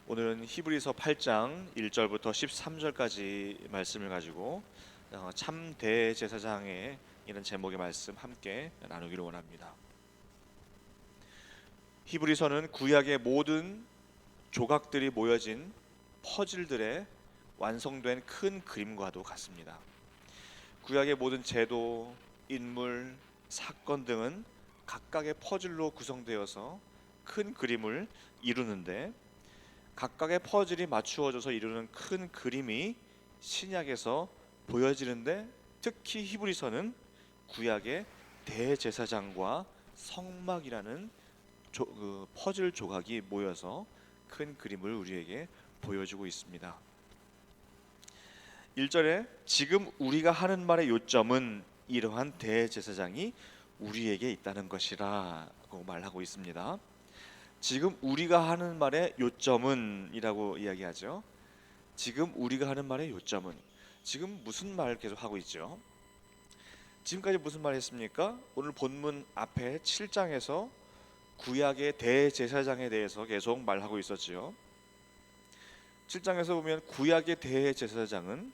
오늘은 히브리서 8장 1절부터 13절까지 말씀을 가지고 참 대제사장의 이런 제목의 말씀 함께 나누기를 원합니다. 히브리서는 구약의 모든 조각들이 모여진 퍼즐들의 완성된 큰 그림과도 같습니다. 구약의 모든 제도, 인물, 사건 등은 각각의 퍼즐로 구성되어서 큰 그림을 이루는데, 각각의 퍼즐이 맞추어져서 이루는 큰 그림이 신약에서 보여지는데, 특히 히브리서는 구약의 대제사장과 성막이라는 퍼즐 조각이 모여서 큰 그림을 우리에게 보여주고 있습니다. 1절에 지금 우리가 하는 말의 요점은 이러한 대제사장이 우리에게 있다는 것이라고 말하고 있습니다. 지금 우리가 하는 말의 요점은 이라고 이야기하죠. 지금 우리가 하는 말의 요점은, 지금 무슨 말 계속 하고 있죠? 지금까지 무슨 말 했습니까? 오늘 본문 앞에 7장에서 구약의 대제사장에 대해서 계속 말하고 있었지요. 7장에서 보면 구약의 대제사장은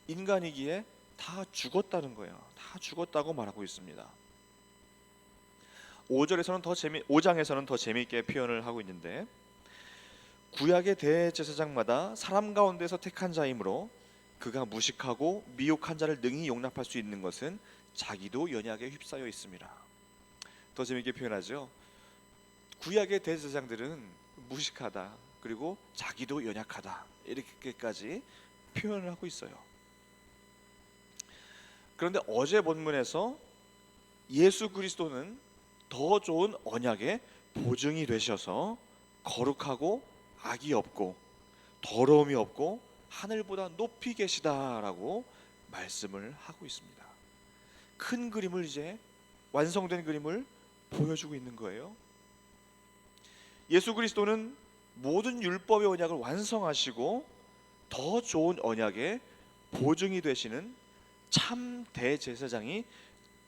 인간이기에 다 죽었다는 거예요. 다 죽었다고 말하고 있습니다. 5장에서는 더 재미있게 표현을 하고 있는데, 구약의 대제사장마다 사람 가운데서 택한 자이므로 그가 무식하고 미혹한 자를 능히 용납할 수 있는 것은 자기도 연약에 휩싸여 있습니다. 더 재미있게 표현하죠. 구약의 대제사장들은 무식하다, 그리고 자기도 연약하다, 이렇게까지 표현을 하고 있어요. 그런데 어제 본문에서 예수 그리스도는 더 좋은 언약의 보증이 되셔서 거룩하고 악이 없고 더러움이 없고 하늘보다 높이 계시다라고 말씀을 하고 있습니다. 큰 그림을, 이제 완성된 그림을 보여주고 있는 거예요. 예수 그리스도는 모든 율법의 언약을 완성하시고 더 좋은 언약의 보증이 되시는 참 대제사장이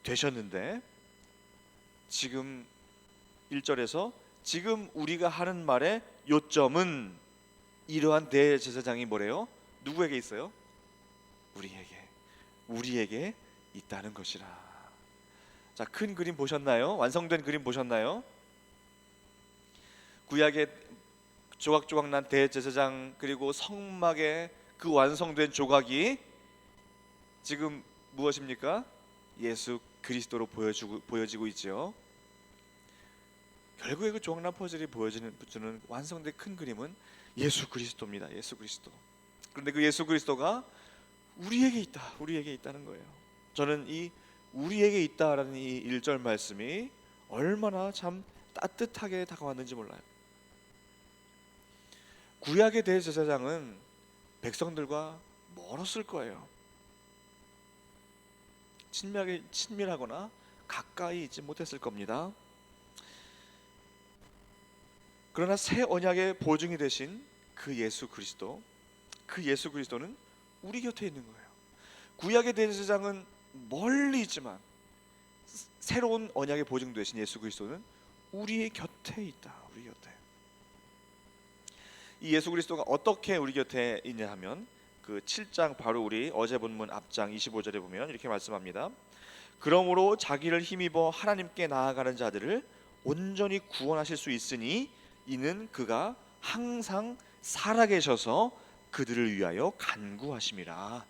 되셨는데, 지금 1절에서 지금 우리가 하는 말의 요점은 이러한 대제사장이 뭐래요? 누구에게 있어요? 우리에게 있다는 것이라. 자, 큰 그림 보셨나요? 완성된 그림 보셨나요? 구약의 조각조각 난 대제사장, 그리고 성막의 그 완성된 조각이 지금 무엇입니까? 예수 그리스도로 보여지고 있죠. 결국에 그 조각난 퍼즐이 보여주는 완성된 큰 그림은 예수 그리스도입니다. 예수 그리스도. 그런데 그 예수 그리스도가 우리에게 있다는 거예요. 저는 이 우리에게 있다라는 이 1절 말씀이 얼마나 참 따뜻하게 다가왔는지 몰라요. 구약의 대제사장은 백성들과 멀었을 거예요. 친밀하거나 가까이 있지 못했을 겁니다. 그러나 새 언약의 보증이 되신 그 예수 그리스도는 우리 곁에 있는 거예요. 구약의 대제사장은 멀리 있지만 새로운 언약의 보증 되신 예수 그리스도는 우리의 곁에 있다. 우리 곁에. 이 예수 그리스도가 어떻게 우리 곁에 있냐 하면, 그 7장 바로 우리 어제 본문 앞장 25절에 보면 이렇게 말씀합니다. 그러므로 자기를 힘입어 하나님께 나아가는 자들을 온전히 구원하실 수 있으니 이는 그가 항상 살아계셔서 그들을 위하여 간구하심이라.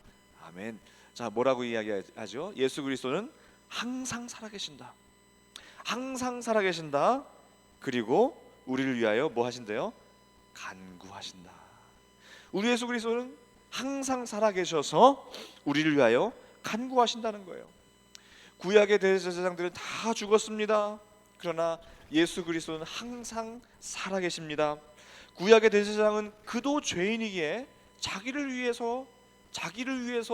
아멘. 자, 뭐라고 이야기하죠? 예수 그리스도는 항상 살아계신다. 항상 살아계신다. 그리고 우리를 위하여 뭐 하신대요? 간구하신다. 우리 예수 그리스도는 항상 살아계셔서 우리를 위하여 간구하신다는 거예요. 구약의 대제사장들은 다 죽었습니다. 그러나 예수 그리스도는 항상 살아계십니다. 구약의 대제사장은 그도 죄인이기에 자기를 위해서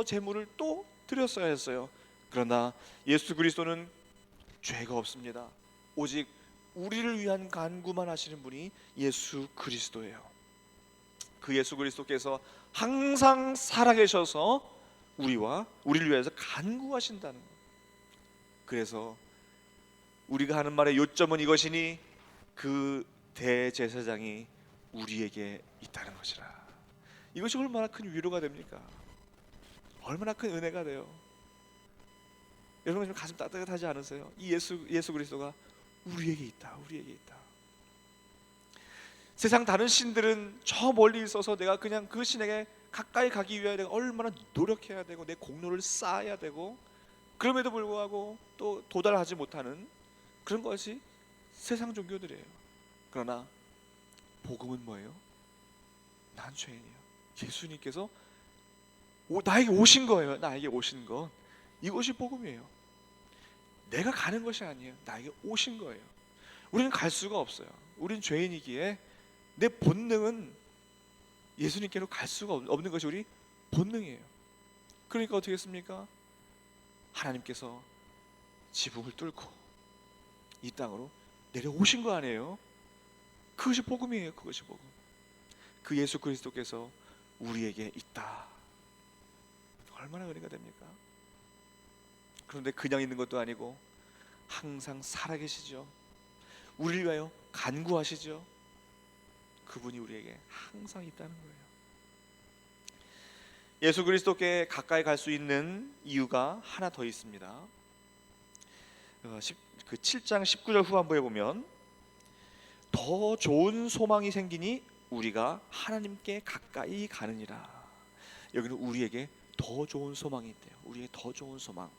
제물을 또 드렸어야 했어요. 그러나 예수 그리스도는 죄가 없습니다. 오직 우리를 위한 간구만 하시는 분이 예수 그리스도예요. 그 예수 그리스도께서 항상 살아계셔서 우리를 위해서 간구하신다는 거예요. 그래서 우리가 하는 말의 요점은 이것이니 그 대제사장이 우리에게 있다는 것이라. 이것이 얼마나 큰 위로가 됩니까? 얼마나 큰 은혜가 돼요. 여러분 좀 가슴 따뜻하지 않으세요? 이 예수 그리스도가 우리에게 있다. 우리에게 있다. 세상 다른 신들은 저 멀리 있어서 내가 그냥 그 신에게 가까이 가기 위해 내가 얼마나 노력해야 되고 내 공로를 쌓아야 되고, 그럼에도 불구하고 또 도달하지 못하는 그런 것이 세상 종교들이에요. 그러나 복음은 뭐예요? 난 죄인이에요. 예수님께서 나에게 오신 거예요. 나에게 오신 것, 이것이 복음이에요. 내가 가는 것이 아니에요. 나에게 오신 거예요. 우리는 갈 수가 없어요. 우린 죄인이기에 내 본능은 예수님께로 갈 수가 없는 것이 우리 본능이에요. 그러니까 어떻게 했습니까? 하나님께서 지붕을 뚫고 이 땅으로 내려오신 거 아니에요? 그것이 복음이에요. 그것이 복음. 그 예수 그리스도께서 우리에게 있다. 얼마나 은혜가 됩니까? 그런데 그냥 있는 것도 아니고 항상 살아계시죠. 우리를 위하여 간구하시죠. 그분이 우리에게 항상 있다는 거예요. 예수 그리스도께 가까이 갈 수 있는 이유가 하나 더 있습니다. 그 7장 19절 후반부에 보면 더 좋은 소망이 생기니 우리가 하나님께 가까이 가느니라. 여기는 우리에게 더 좋은 소망이 있대요. 우리에게 더 좋은 소망.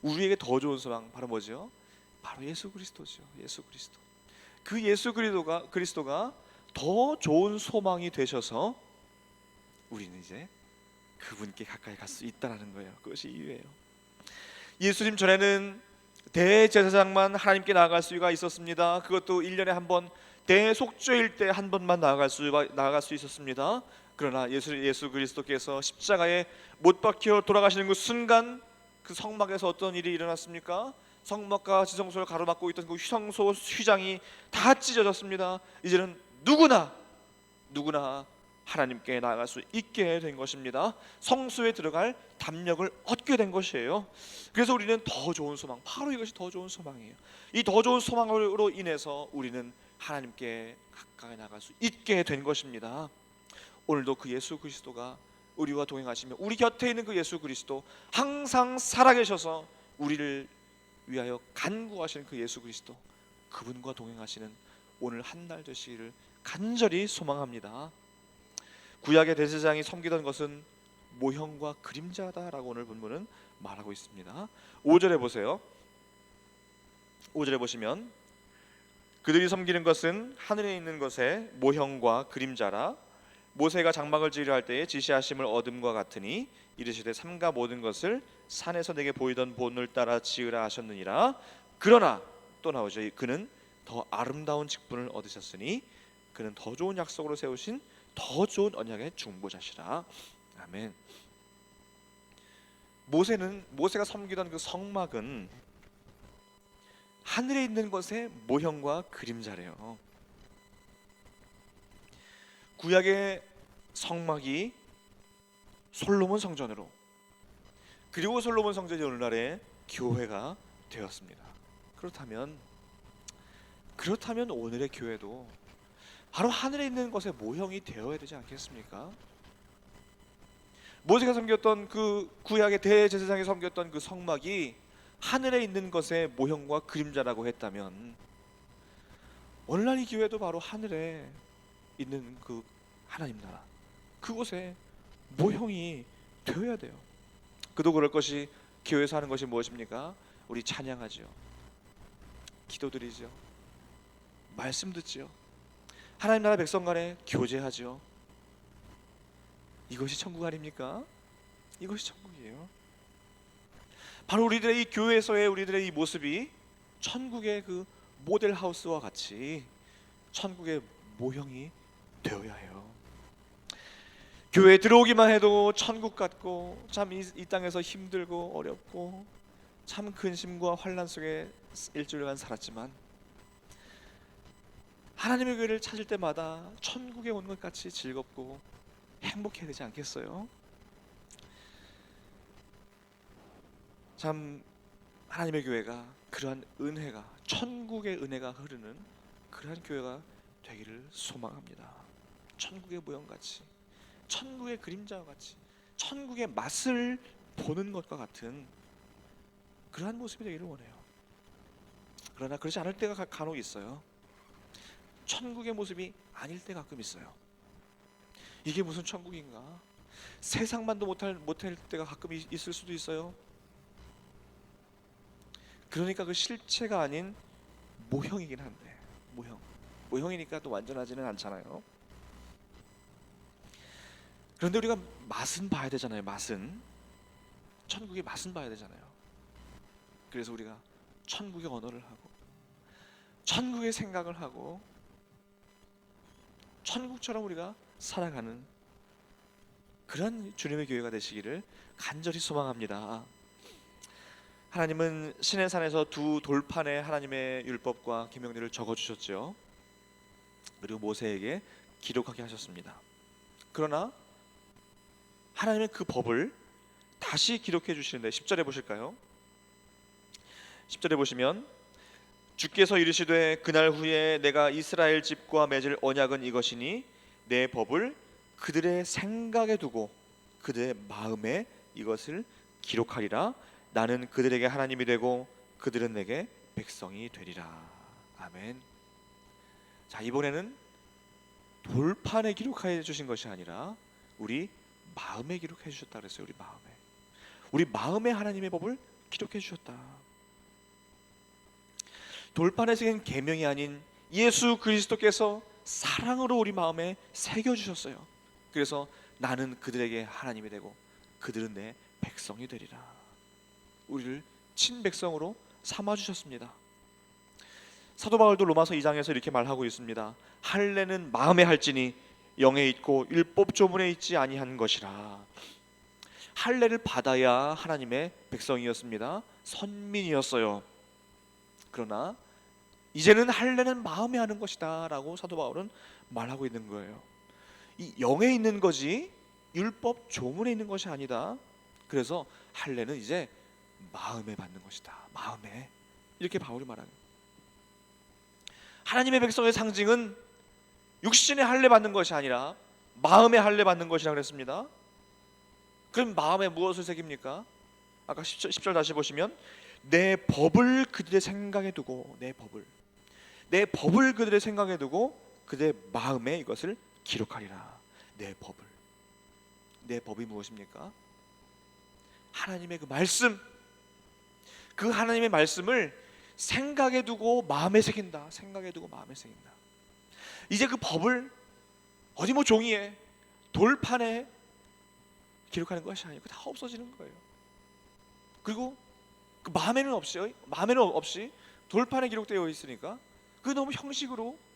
우리에게 더 좋은 소망 바로 뭐죠? 바로 예수 그리스도죠. 예수 그리스도. 그 예수 그리스도가 더 좋은 소망이 되셔서 우리는 이제 그분께 가까이 갈 수 있다라는 거예요. 그것이 이유예요. 예수님 전에는 대제사장만 하나님께 나아갈 수가 있었습니다. 그것도 1년에 한 번, 대속죄일 때 한 번만 나아갈 수 있었습니다. 그러나 예수 그리스도께서 십자가에 못 박혀 돌아가시는 그 순간, 그 성막에서 어떤 일이 일어났습니까? 성막과 지성소를 가로막고 있던 그 성소 휘장이 다 찢어졌습니다. 이제는 누구나 하나님께 나아갈 수 있게 된 것입니다. 성소에 들어갈 담력을 얻게 된 것이에요. 그래서 우리는 더 좋은 소망, 바로 이것이 더 좋은 소망이에요. 이 더 좋은 소망으로 인해서 우리는 하나님께 가까이 나갈 수 있게 된 것입니다. 오늘도 그 예수 그리스도가 우리와 동행하시며 우리 곁에 있는 그 예수 그리스도, 항상 살아계셔서 우리를 위하여 간구하시는 그 예수 그리스도, 그분과 동행하시는 오늘 한 날 되시기를 간절히 소망합니다. 구약의 대제사장이 섬기던 것은 모형과 그림자다라고 오늘 본문은 말하고 있습니다. 5절에 보세요. 5절에 보시면 그들이 섬기는 것은 하늘에 있는 것의 모형과 그림자라. 모세가 장막을 지으려 할 때에 지시하심을 얻음과 같으니 이르시되 삼가 모든 것을 산에서 내게 보이던 본을 따라 지으라 하셨느니라. 그러나 또 나오죠. 그는 더 아름다운 직분을 얻으셨으니 그는 더 좋은 약속으로 세우신 더 좋은 언약의 중보자시라. 아멘. 모세가 섬기던 그 성막은 하늘에 있는 것의 모형과 그림자래요. 구약의 성막이 솔로몬 성전으로, 그리고 솔로몬 성전이 오늘날의 교회가 되었습니다. 그렇다면 오늘의 교회도 바로 하늘에 있는 것의 모형이 되어야 되지 않겠습니까? 모세가 섬겼던 그 구약의 대제사장이 섬겼던 그 성막이 하늘에 있는 것의 모형과 그림자라고 했다면 오늘날 이 교회도 바로 하늘에 있는 그 하나님 나라, 그곳의 모형이 되어야 돼요. 그도 그럴 것이 교회에서 하는 것이 무엇입니까? 우리 찬양하죠, 기도드리죠, 말씀 듣지요, 하나님 나라 백성 간에 교제하죠. 이것이 천국 아닙니까? 이것이 천국이에요. 바로 우리들의 이 교회에서의 우리들의 이 모습이 천국의 그 모델하우스와 같이 천국의 모형이 되어야 해요. 교회에 들어오기만 해도 천국 같고, 참 이 땅에서 힘들고 어렵고 참 근심과 환난 속에 일주일간 살았지만 하나님의 교회를 찾을 때마다 천국에 온 것 같이 즐겁고 행복해야 되지 않겠어요? 참 하나님의 교회가 그러한 은혜가, 천국의 은혜가 흐르는 그러한 교회가 되기를 소망합니다. 천국의 모형같이, 천국의 그림자와 같이, 천국의 맛을 보는 것과 같은 그러한 모습이 되기를 원해요. 그러나 그렇지 않을 때가 간혹 있어요. 천국의 모습이 아닐 때 가끔 있어요. 이게 무슨 천국인가? 세상만도 못할 때가 가끔 있을 수도 있어요. 그러니까 그 실체가 아닌 모형이긴 한데, 모형이니까 또 완전하지는 않잖아요. 그런데 우리가 맛은 봐야 되잖아요. 맛은, 천국의 맛은 봐야 되잖아요. 그래서 우리가 천국의 언어를 하고 천국의 생각을 하고 천국처럼 우리가 살아가는 그런 주님의 교회가 되시기를 간절히 소망합니다. 하나님은 시내산에서 두 돌판에 하나님의 율법과 계명들을 적어주셨죠. 그리고 모세에게 기록하게 하셨습니다. 그러나 하나님의 그 법을 다시 기록해 주시는데 10절에 보실까요? 10절에 보시면 주께서 이르시되 그날 후에 내가 이스라엘 집과 맺을 언약은 이것이니 내 법을 그들의 생각에 두고 그들의 마음에 이것을 기록하리라. 나는 그들에게 하나님이 되고 그들은 내게 백성이 되리라. 아멘. 자, 이번에는 돌판에 기록해 주신 것이 아니라 우리 마음에 기록해 주셨다 그랬어요. 우리 마음에 하나님의 법을 기록해 주셨다. 돌판에 새긴 계명이 아닌 예수 그리스도께서 사랑으로 우리 마음에 새겨 주셨어요. 그래서 나는 그들에게 하나님이 되고 그들은 내 백성이 되리라. 우리를 친백성으로 삼아 주셨습니다. 사도 바울도 로마서 2장에서 이렇게 말하고 있습니다. 할례는 마음에 할지니 영에 있고 율법 조문에 있지 아니한 것이라. 할례를 받아야 하나님의 백성이었습니다. 선민이었어요. 그러나 이제는 할례는 마음에 하는 것이다 라고 사도 바울은 말하고 있는 거예요. 이 영에 있는 거지 율법 조문에 있는 것이 아니다. 그래서 할례는 이제 마음에 받는 것이다. 마음에. 이렇게 바울이 말하는 거예요. 하나님의 백성의 상징은 육신의 할례 받는 것이 아니라 마음의 할례 받는 것이라 그랬습니다. 그럼 마음에 무엇을 새깁니까? 아까 10절 다시 보시면 내 법을 그들의 생각에 두고 내 법을 그들의 생각에 두고 그들의 마음에 이것을 기록하리라. 내 법이 무엇입니까? 하나님의 그 말씀, 그 하나님의 말씀을 생각에 두고 마음에 새긴다. 이제 그 법을 어디 뭐 종이에 돌판에 기록하는 것이 아니고 다 없어지는 거예요. 그리고 그 마음에는 없이 돌판에 기록되어 있으니까 그 너무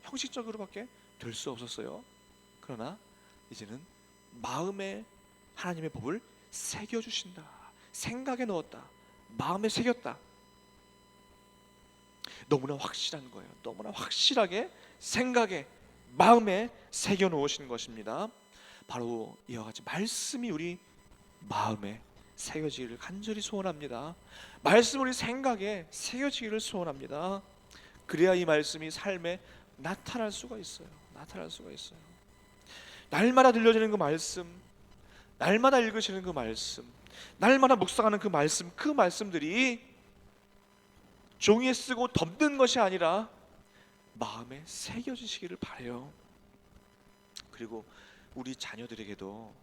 형식적으로밖에 될 수 없었어요. 그러나 이제는 마음에 하나님의 법을 새겨주신다. 생각에 넣었다. 마음에 새겼다. 너무나 확실한 거예요. 너무나 확실하게 생각에 마음에 새겨 놓으신 것입니다. 바로 이와 같이 말씀이 우리 마음에 새겨지기를 간절히 소원합니다. 말씀 우리 생각에 새겨지기를 소원합니다. 그래야 이 말씀이 삶에 나타날 수가 있어요. 날마다 들려지는 그 말씀, 날마다 읽으시는 그 말씀, 날마다 묵상하는 그 말씀들이 종이에 쓰고 덮는 것이 아니라 마음에 새겨지시기를 바라요. 그리고 우리 자녀들에게도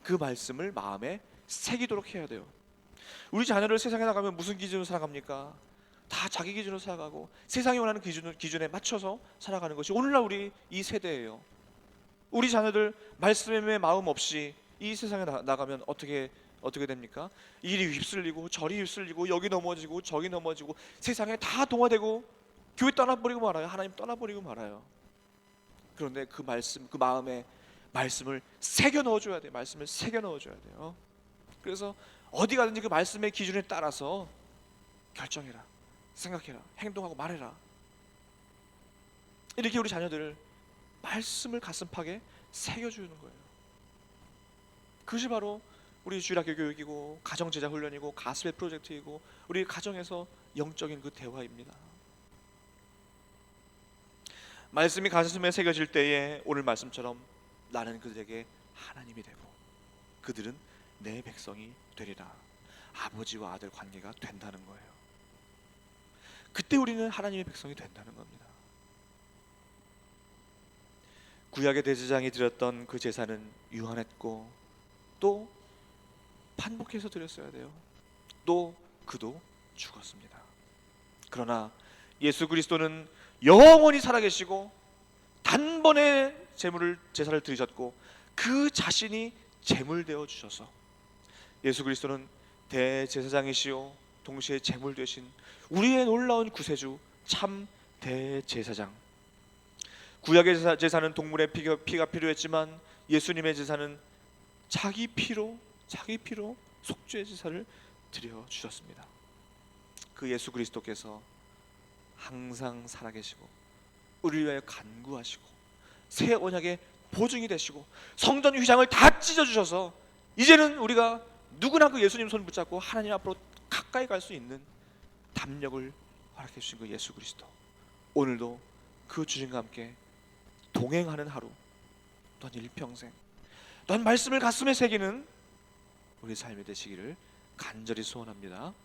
그 말씀을 마음에 새기도록 해야 돼요. 우리 자녀를 세상에 나가면 무슨 기준으로 살아갑니까? 다 자기 기준으로 살아가고 세상이 원하는 기준에 맞춰서 살아가는 것이 오늘날 우리 이 세대예요. 우리 자녀들 말씀에 마음 없이 이 세상에 나가면 어떻게 됩니까? 이리 휩쓸리고 저리 휩쓸리고 여기 넘어지고 저기 넘어지고 세상에 다 동화되고 교회 떠나버리고 말아요. 하나님 떠나버리고 말아요. 그런데 그 말씀, 그 마음에 말씀을 새겨 넣어줘야 돼요. 그래서 어디 가든지 그 말씀의 기준에 따라서 결정해라, 생각해라, 행동하고 말해라. 이렇게 우리 자녀들을 말씀을 가슴팍에 새겨주는 거예요. 그것이 바로 우리 주일학교 교육이고 가정제자 훈련이고 가스배 프로젝트이고 우리 가정에서 영적인 그 대화입니다. 말씀이 가슴에 새겨질 때에 오늘 말씀처럼 나는 그들에게 하나님이 되고 그들은 내 백성이 되리라. 아버지와 아들 관계가 된다는 거예요. 그때 우리는 하나님의 백성이 된다는 겁니다. 구약의 대제사장이 드렸던 그 제사는 유한했고 또 반복해서 드렸어야 돼요. 또 그도 죽었습니다. 그러나 예수 그리스도는 영원히 살아계시고 단번에 제사를 드리셨고 그 자신이 제물 되어 주셔서 예수 그리스도는 대제사장이시요 동시에 제물 되신 우리의 놀라운 구세주 참 대제사장. 구약의 제사는 동물의 피가 필요했지만 예수님의 제사는 자기 피로 속죄의 제사를 드려 주셨습니다. 그 예수 그리스도께서 항상 살아계시고 우리를 위하여 간구하시고 새 언약의 보증이 되시고 성전 휘장을 다 찢어주셔서 이제는 우리가 누구나 그 예수님 손 붙잡고 하나님 앞으로 가까이 갈 수 있는 담력을 허락해 주신 그 예수 그리스도, 오늘도 그 주님과 함께 동행하는 하루, 넌 일평생 넌 말씀을 가슴에 새기는 우리 삶이 되시기를 간절히 소원합니다.